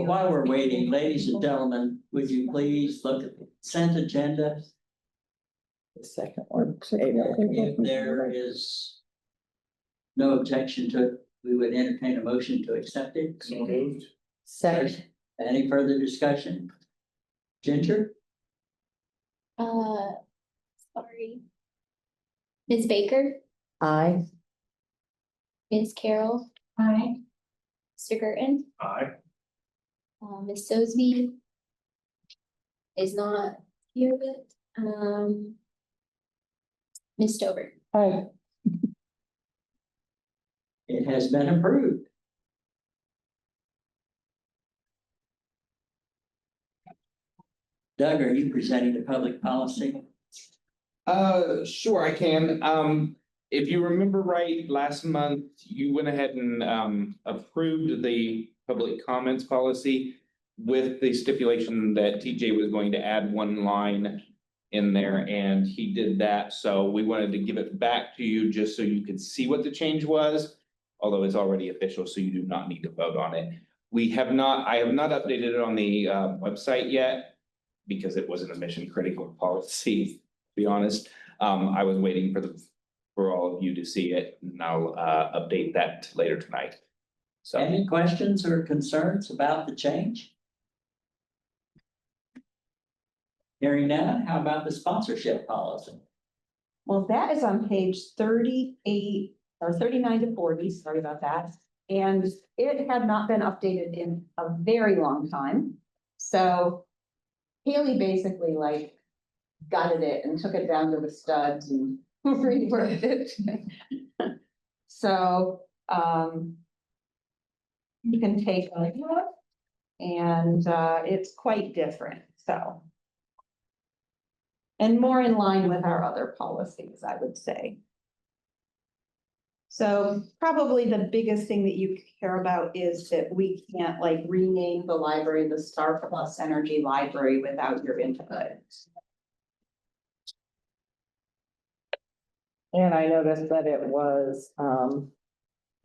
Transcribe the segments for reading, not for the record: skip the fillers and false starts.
Well, while we're waiting, ladies and gentlemen, would you please look at the consent agenda? The second one. If there is no objection to it, we would entertain a motion to accept it. So moved. Second. Any further discussion? Ginger? Sorry. Ms. Baker, Aye. Ms. Carroll. Aye. Mr. Girton, Aye. Ms. Sosby is not here, but, Ms. Stover. Aye. It has been approved. Doug, are you presenting the public policy? Sure, I can. If you remember right, last month, you went ahead and approved the public comments policy with the stipulation that TJ was going to add one line in there, and he did that. So we wanted to give it back to you just so you could see what the change was, although it's already official, so you do not need to vote on it. I have not updated it on the website yet because it wasn't a mission critical policy, to be honest. I was waiting for all of you to see it, and I'll update that later tonight. So Any questions or concerns about the change? Hearing none, how about the sponsorship policy? Well, that is on page 38 or 39 to 40, sorry about that. And it had not been updated in a very long time. So Haley basically like gutted it and took it down to the studs and reworked it. So you can take a look and it's quite different, so. And more in line with our other policies, I would say. So probably the biggest thing that you care about is that we can't like rename the library the Star Plus Energy Library without your input. And I noticed that it was,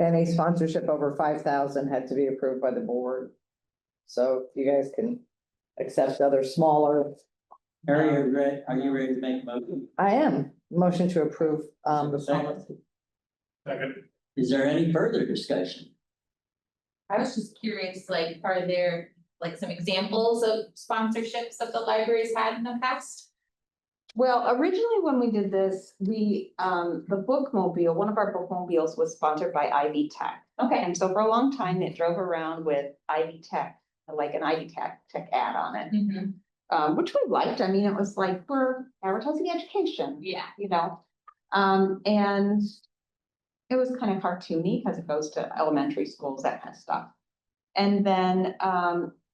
any sponsorship over 5,000 had to be approved by the board. So you guys can accept other smaller. Harry, are you ready to make a motion? I am. Motion to approve, the policy. Second. Is there any further discussion? I was just curious, like, are there like some examples of sponsorships that the libraries had in the past? Well, originally when we did this, we, the bookmobile, one of our bookmobiles was sponsored by Ivy Tech. Okay. And so for a long time, it drove around with Ivy Tech, like an Ivy Tech ad on it. Which we liked. I mean, it was like, we're advertising education, Yeah. you know? And it was kind of cartoony because it goes to elementary schools, that kind of stuff. And then,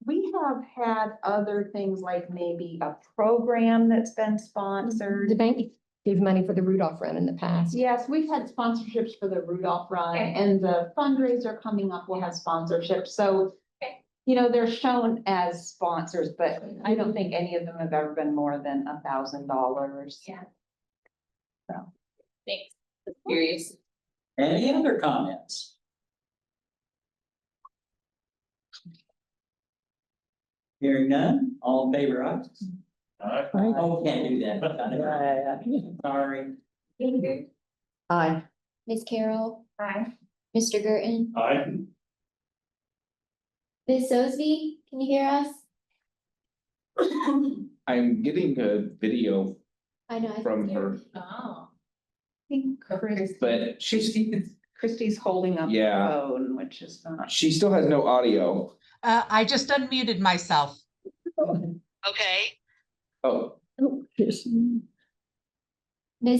we have had other things like maybe a program that's been sponsored. The bank gave money for the Rudolph Run in the past. Yes, we've had sponsorships for the Rudolph Run, and the fundraiser coming up will have sponsorships, so. Okay. You know, they're shown as sponsors, but I don't think any of them have ever been more than $1,000. Yeah. So. Thanks. Just curious. Any other comments? Hearing none, all in favor, aye? Aye. Oh, can't do that. Sorry. Aye. Ms. Carroll, Hi. Mr. Girton, Aye. Ms. Sosby, can you hear us? I'm getting a video I know. I from think her, Oh. I think but Christie's holding up the Yeah. phone, which is not. she still has no audio. I just unmuted myself. Okay, Oh, Ms.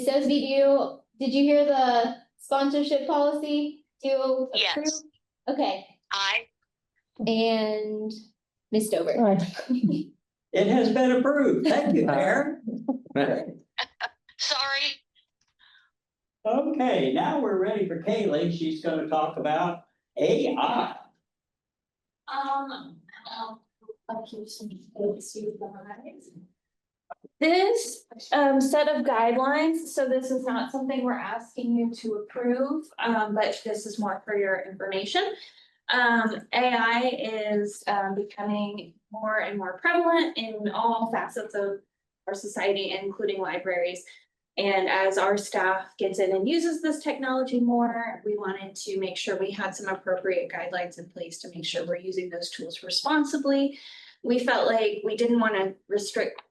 Sosby, did you hear the sponsorship policy to Yes. approve? Okay, aye. and Ms. Stover. Aye. It has been approved. Thank you, Mayor. Sorry. Okay, now we're ready for Kaylee. She's gonna talk about AI. This set of guidelines, so this is not something we're asking you to approve, but this is more for your information. AI is becoming more and more prevalent in all facets of our society, including libraries. And as our staff gets in and uses this technology more, we wanted to make sure we had some appropriate guidelines in place to make sure we're using those tools responsibly. We felt like we didn't want to restrict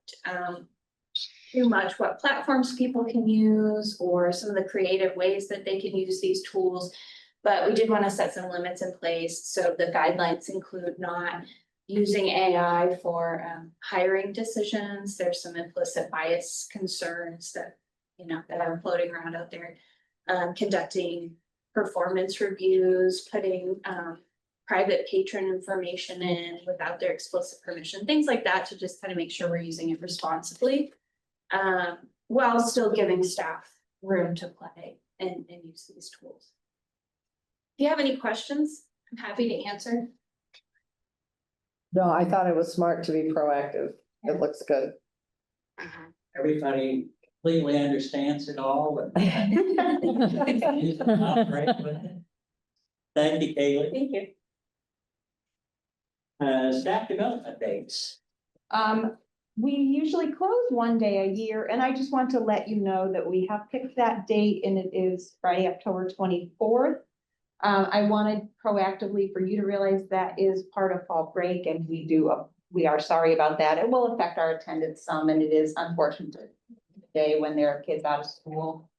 too much what platforms people can use or some of the creative ways that they can use these tools. But we did want to set some limits in place. So the guidelines include not using AI for hiring decisions. There's some implicit bias concerns that, that are floating around out there. Conducting performance reviews, putting private patron information in without their explicit permission, things like that, to just kind of make sure we're using it responsibly, while still giving staff room to play and use these tools. If you have any questions, I'm happy to answer. No, I thought it was smart to be proactive. It looks good. Everybody completely understands it all. And operate with it. Thank you, Kaylee. Thank you. Staff development dates. We usually close one day a year, and I just want to let you know that we have picked that date, and it is Friday, October 24th. I wanted proactively for you to realize that is part of fall break, and we are sorry about that. It will affect our attendance some, and it is unfortunate day when there are kids out of school.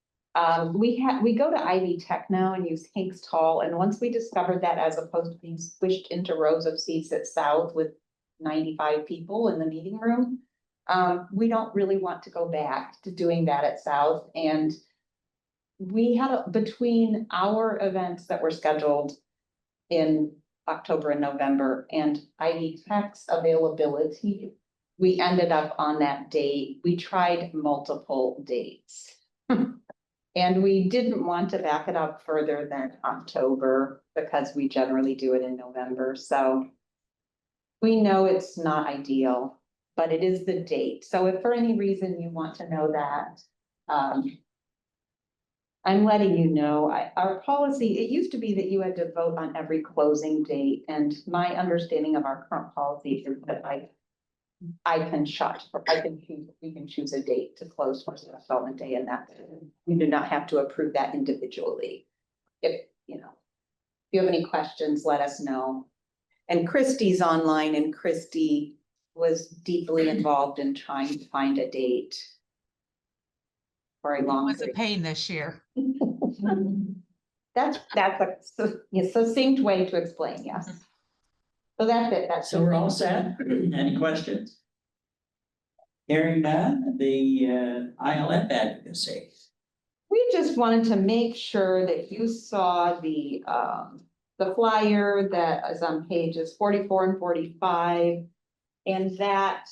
We go to Ivy Tech now and use Hanks Hall, and once we discovered that, as opposed to being squished into rows of seats at South with 95 people in the meeting room, we don't really want to go back to doing that at South. And we had between our events that were scheduled in October and November and Ivy Tech's availability, we ended up on that date. We tried multiple dates. And we didn't want to back it up further than October because we generally do it in November. So we know it's not ideal, but it is the date. So if for any reason you want to know that, I'm letting you know. Our policy, it used to be that you had to vote on every closing date. And my understanding of our current policy is that we can choose a date to close for development day, and that we do not have to approve that individually. If you have any questions, let us know. And Christy's online, and Christy was deeply involved in trying to find a date for a long It was a pain this year. That's a succinct way to explain, yes. So that's it. So we're all set. Any questions? Hearing none, the ILF advocacy. We just wanted to make sure that you saw the flyer that is on pages 44 and 45. And that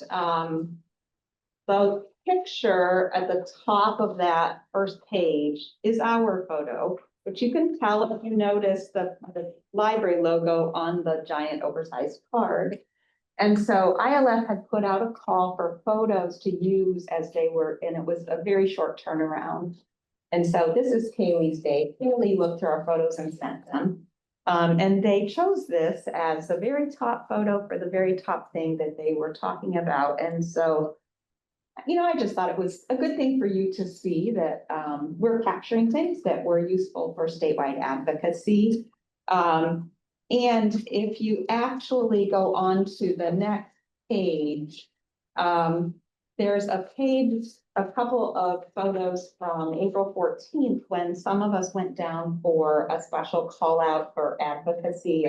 the picture at the top of that first page is our photo, but you can tell if you notice the library logo on the giant oversized card. And so ILF had put out a call for photos to use as they were, and it was a very short turnaround. And so this is Kaylee's day. Kaylee looked through our photos and sent them. And they chose this as the very top photo for the very top thing that they were talking about. And so, I just thought it was a good thing for you to see that we're capturing things that were useful for statewide advocacy. And if you actually go on to the next page, there's a couple of photos from April 14th when some of us went down for a special call out for advocacy.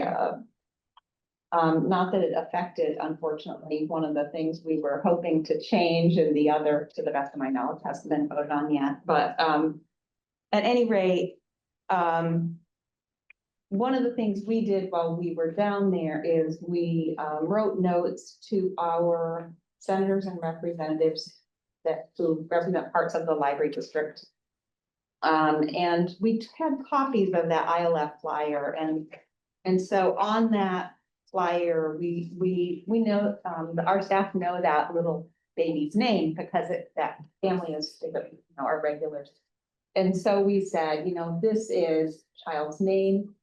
Not that it affected, unfortunately, one of the things we were hoping to change, and the other, to the best of my knowledge, hasn't been voted on yet. But at any rate, one of the things we did while we were down there is we wrote notes to our senators and representatives who represent parts of the library district. And we had copies of that ILF flyer, and so on that flyer, we know our staff know that little baby's name because that family is our regulars. And so we said, this is child's name.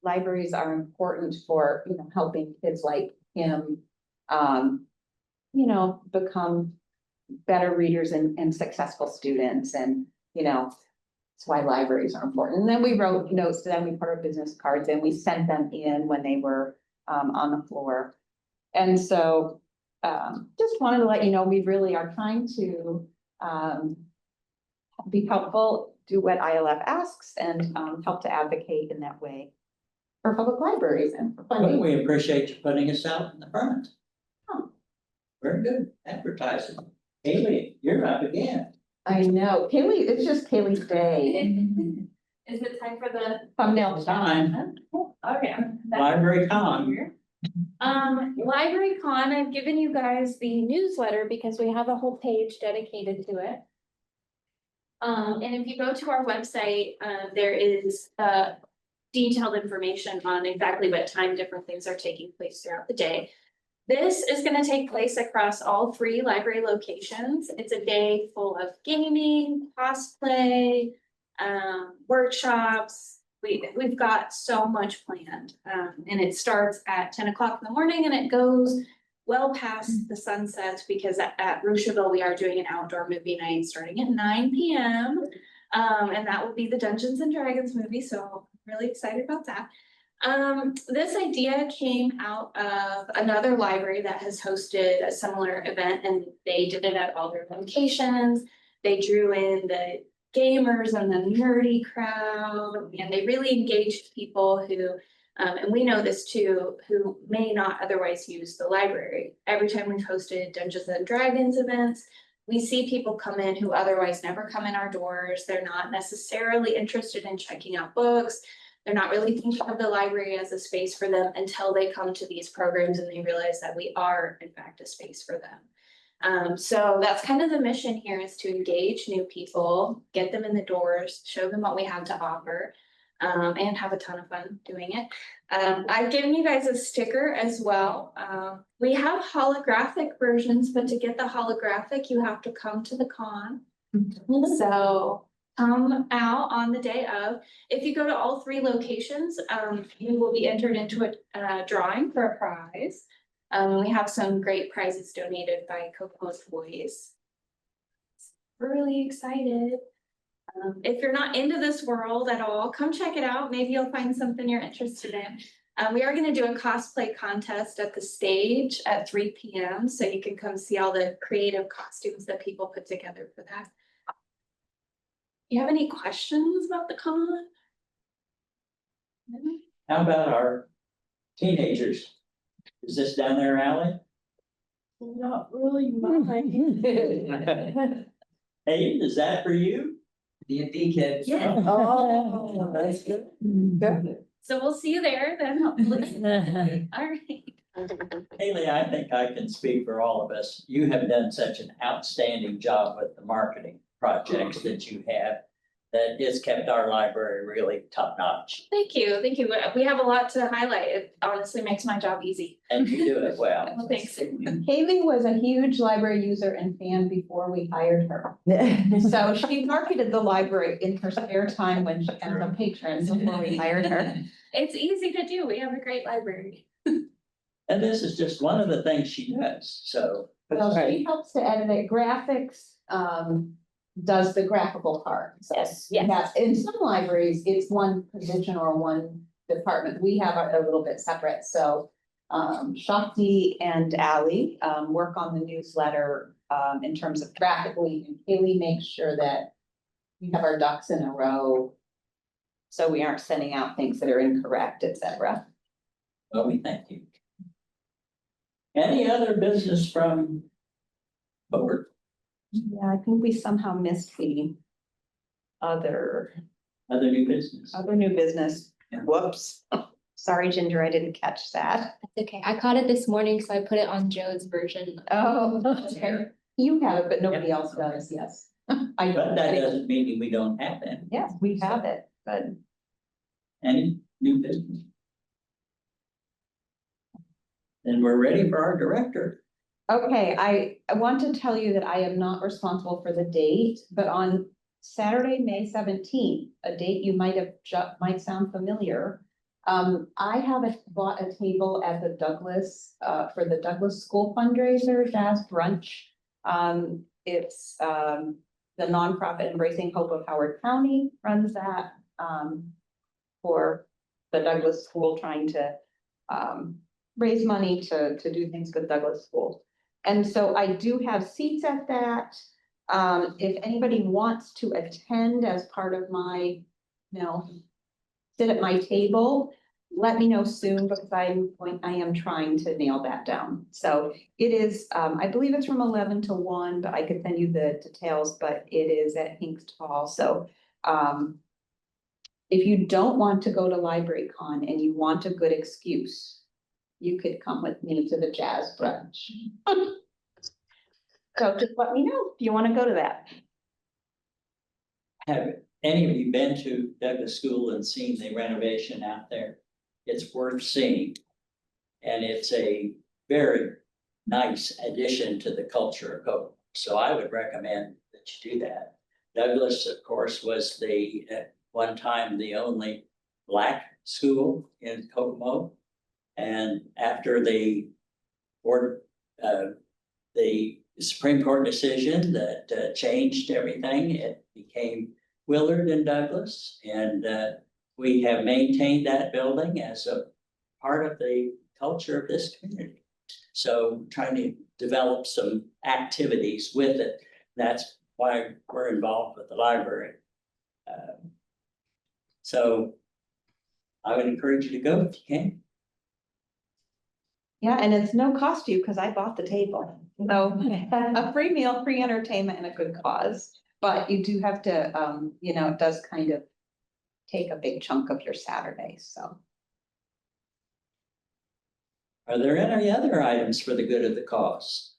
libraries are important for, helping kids like him, become better readers and successful students and, that's why libraries are important. And then we wrote notes to them, we put our business cards in, we sent them in when they were on the floor. And so just wanted to let you know, we really are trying to be helpful, do what ILF asks and help to advocate in that way for public libraries and for Well, funding. we appreciate you putting us out in the front. Oh. Very good advertising. Haley, you're up again. I know, Kaylee, it's just Kaylee's day. Is it time for the? Thumbnail Time, Okay. library con. Library Con, I've given you guys the newsletter because we have a whole page dedicated to it. And if you go to our website, there is detailed information on exactly what time different things are taking place throughout the day. This is gonna take place across all 3 library locations. It's a day full of gaming, cosplay, workshops. We've got so much planned, and it starts at 10 o'clock in the morning and it goes well past the sunset because at Rocheville, we are doing an outdoor movie night starting at 9 p.m. And that will be the Dungeons and Dragons movie, so I'm really excited about that. This idea came out of another library that has hosted a similar event and they did it at all their locations. They drew in the gamers and the nerdy crowd, and they really engaged people who, and we know this too, who may not otherwise use the library. Every time we've hosted Dungeons and Dragons events, we see people come in who otherwise never come in our doors. They're not necessarily interested in checking out books. They're not really thinking of the library as a space for them until they come to these programs and they realize that we are in fact a space for them. So that's kind of the mission here, is to engage new people, get them in the doors, show them what we have to offer, and have a ton of fun doing it. I've given you guys a sticker as well. We have holographic versions, but to get the holographic, you have to come to the con. So come out on the day of. If you go to all 3 locations, you will be entered into a drawing for a prize. We have some great prizes donated by Kokomo's boys. We're really excited. If you're not into this world at all, come check it out. Maybe you'll find something you're interested in. We are going to do a cosplay contest at the stage at 3 p.m. So you can come see all the creative costumes that people put together for that. You have any questions about the con? How about our teenagers? Is this down their alley? Not really mine. Hey, is that for you? D&D kids. Yeah. Oh, that's good. Good. So we'll see you there then, hopefully. All right. Haley, I think I can speak for all of us. You have done such an outstanding job with the marketing projects that you have, that it's kept our library really top notch. Thank you, thank you. We have a lot to highlight. It honestly makes my job easy. And you do it well. Well, thanks. Kaylee was a huge library user and fan before we hired her. So she marketed the library in her spare time when she had some patrons before we hired her. It's easy to do. We have a great library. And this is just one of the things she does, so. Well, she helps to edit it, graphics, does the graphical part. So, Yes. yeah, in some libraries, it's one position or one department. We have a little bit separate, so. Shakti and Ally, work on the newsletter, in terms of graphically, and Kaylee makes sure that we have our ducks in a row. So we aren't sending out things that are incorrect, et cetera. Well, we thank you. Any other business from board? Yeah, I think we somehow missed the other Other new business? new business. Yeah. Whoops. Sorry, Ginger, I didn't catch that. That's okay. I caught it this morning, so I put it on Joe's version. Oh, okay. You have it, but nobody else does, yes. I But that don't. doesn't mean we don't have them. Yes, we have it, but Any new business? Then we're ready for our director. okay, I want to tell you that I am not responsible for the date, but on Saturday, May 17th, a date you might sound familiar. I bought a table at the Douglas, for the Douglas School fundraiser, Jazz Brunch. It's, the nonprofit Embracing Hope of Howard County runs that, for the Douglas School, trying to, raise money to do things with Douglas School. And so I do have seats at that. If anybody wants to attend as part of my, sit at my table, let me know soon, because I am trying to nail that down. So it is, I believe it's from 11 to 1, but I could send you the details, but it is at Hinkst Hall. So, if you don't want to go to Library Con and you want a good excuse, you could come with me to the Jazz Brunch. So just let me know if you want to go to that. Have any of you been to Douglas School and seen the renovation out there? It's worth seeing. And it's a very nice addition to the culture of Kokomo. So I would recommend that you do that. Douglas, of course, was the, at one time, the only Black school in Kokomo. And after the Supreme Court decision that changed everything, it became Willard and Douglas. And we have maintained that building as a part of the culture of this community. So trying to develop some activities with it. That's why we're involved with the library. So I would encourage you to go if you can. Yeah, and it's no cost to you because I bought the table. So a free meal, free entertainment, and a good cause. But you do have to, it does kind of take a big chunk of your Saturday, so. Are there any other items for the good of the cause?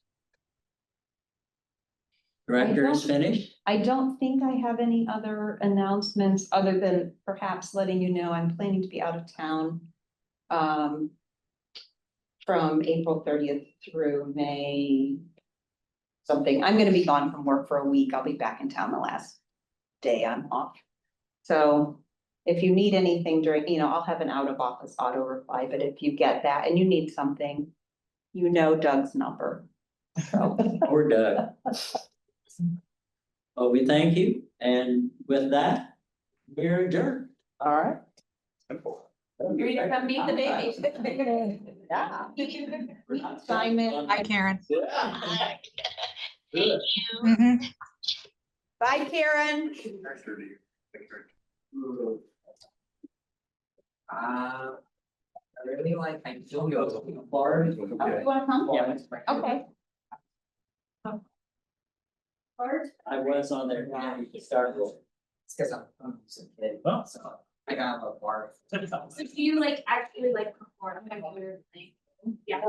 Director is finished? I don't think I have any other announcements other than perhaps letting you know I'm planning to be out of town. From April 30th through May something. I'm gonna be gone from work for a week. I'll be back in town the last day I'm off. So if you need anything during, I'll have an out of office auto reply, but if you get that and you need something, Doug's number. So. Or Doug? Well, we thank you. And with that, we're adjourned. All right. You're gonna come meet the baby. Yeah. Simon. Hi, Karen. Thank you. Mhm. Bye, Karen. I really like, I still go to Florida. Oh, you wanna come? Yeah. Okay. I was on there to start with. It's because I'm just a kid, so I got a bar. So do you actually perform? Yeah.